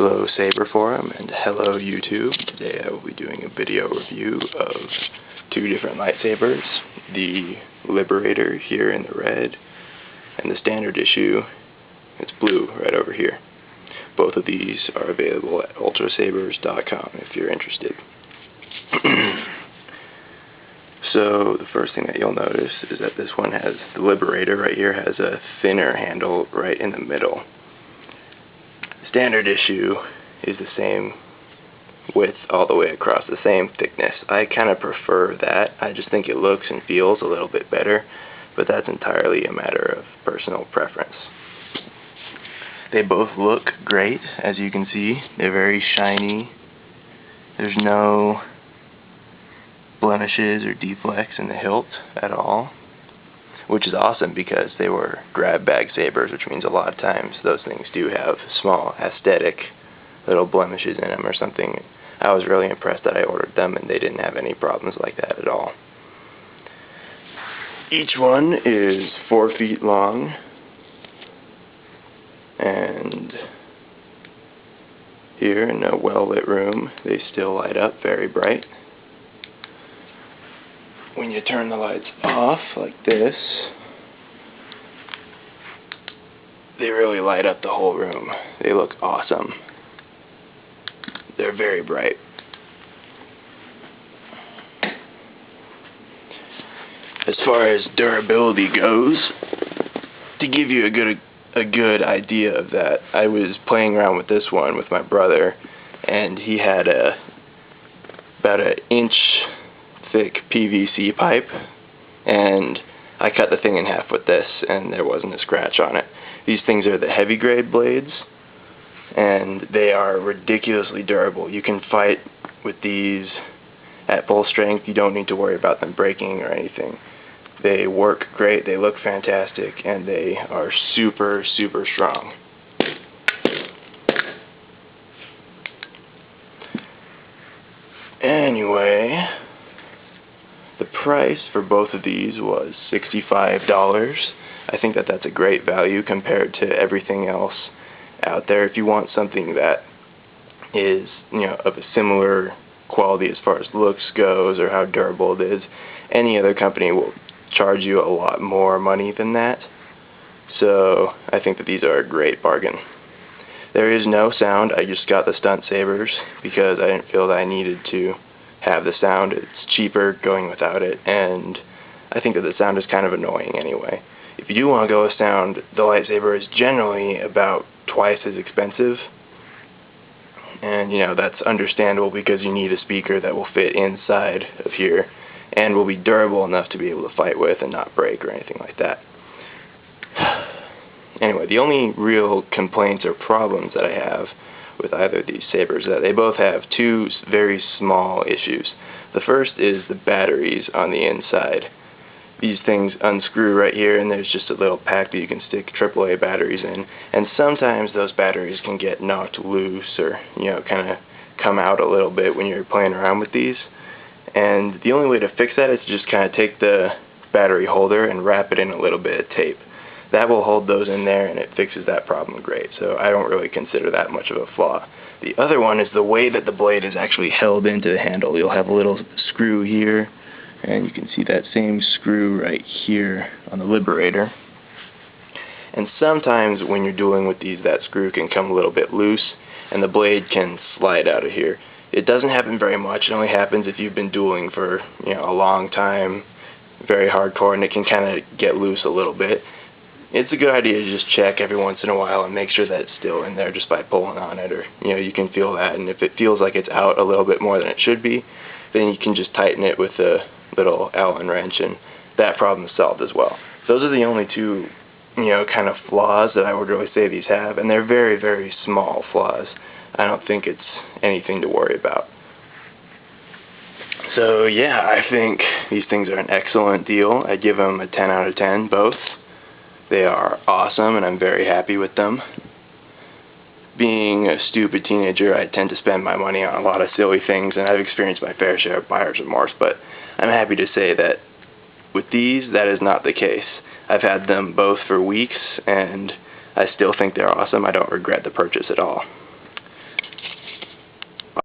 Hello Saber Forum and hello YouTube. Today I will be doing a video review of two different lightsabers, the Liberator here in the red and the standard issue, it's blue right over here. Both of these are available at ultrasabers.com if you're interested. So the first thing that you'll notice is that this one has, the Liberator right here has a thinner handle right in the middle. Standard issue is the same width all the way across, the same thickness. I kind of prefer that. I just think it looks and feels a little bit better, but that's entirely a matter of personal preference. They both look great, as you can see. They're very shiny. There's no blemishes or deflects in the hilt at all, which is awesome because they were grab bag sabers, which means a lot of times those things do have small aesthetic little blemishes in them or something. I was really impressed that I ordered them and they didn't have any problems like that at all. Each one is 4 feet long, and here in a well-lit room they still light up very bright. When you turn the lights off like this, they really light up the whole room. They look awesome. They're very bright. As far as durability goes, to give you a good idea of that, I was playing around with this one with my brother, and he had about an inch thick PVC pipe, and I cut the thing in half with this and there wasn't a scratch on it. These things are the heavy grade blades and they are ridiculously durable. You can fight with these at full strength. You don't need to worry about them breaking or anything. They work great, they look fantastic, and they are super strong. Anyway, the price for both of these was $65. I think that that's a great value compared to everything else out there. If you want something that is, of a similar quality as far as looks goes or how durable it is, any other company will charge you a lot more money than that. So I think that these are a great bargain. There is no sound. I just got the stunt sabers because I didn't feel that I needed to have the sound. It's cheaper going without it, and I think that the sound is kind of annoying anyway. If you do want to go with sound, the lightsaber is generally about twice as expensive, and that's understandable because you need a speaker that will fit inside of here and will be durable enough to be able to fight with and not break or anything like that. Anyway, the only real complaints or problems that I have with either of these sabers is that they both have two very small issues. The first is the batteries on the inside. These things unscrew right here, and there's just a little pack that you can stick AAA batteries in, and sometimes those batteries can get knocked loose or kind of come out a little bit when you're playing around with these. And the only way to fix that is to just kind of take the battery holder and wrap it in a little bit of tape. That will hold those in there and it fixes that problem great, so I don't really consider that much of a flaw. The other one is the way that the blade is actually held into the handle. You'll have a little screw here, and you can see that same screw right here on the Liberator. And sometimes when you're dueling with these, that screw can come a little bit loose and the blade can slide out of here. It doesn't happen very much. It only happens if you've been dueling for a long time, very hardcore, and it can kind of get loose a little bit. It's a good idea to just check every once in a while and make sure that it's still in there just by pulling on it, or you can feel that, and if it feels like it's out a little bit more than it should be, then you can just tighten it with a little Allen wrench and that problem is solved as well. Those are the only two kind of flaws that I would really say these have, and they're very small flaws. I don't think it's anything to worry about. So yeah, I think these things are an excellent deal. I give them a 10 out of 10 both. They are awesome, and I'm very happy with them. Being a stupid teenager, I tend to spend my money on a lot of silly things, and I've experienced my fair share of buyer's remorse, but I'm happy to say that with these, that is not the case. I've had them both for weeks, and I still think they're awesome. I don't regret the purchase at all.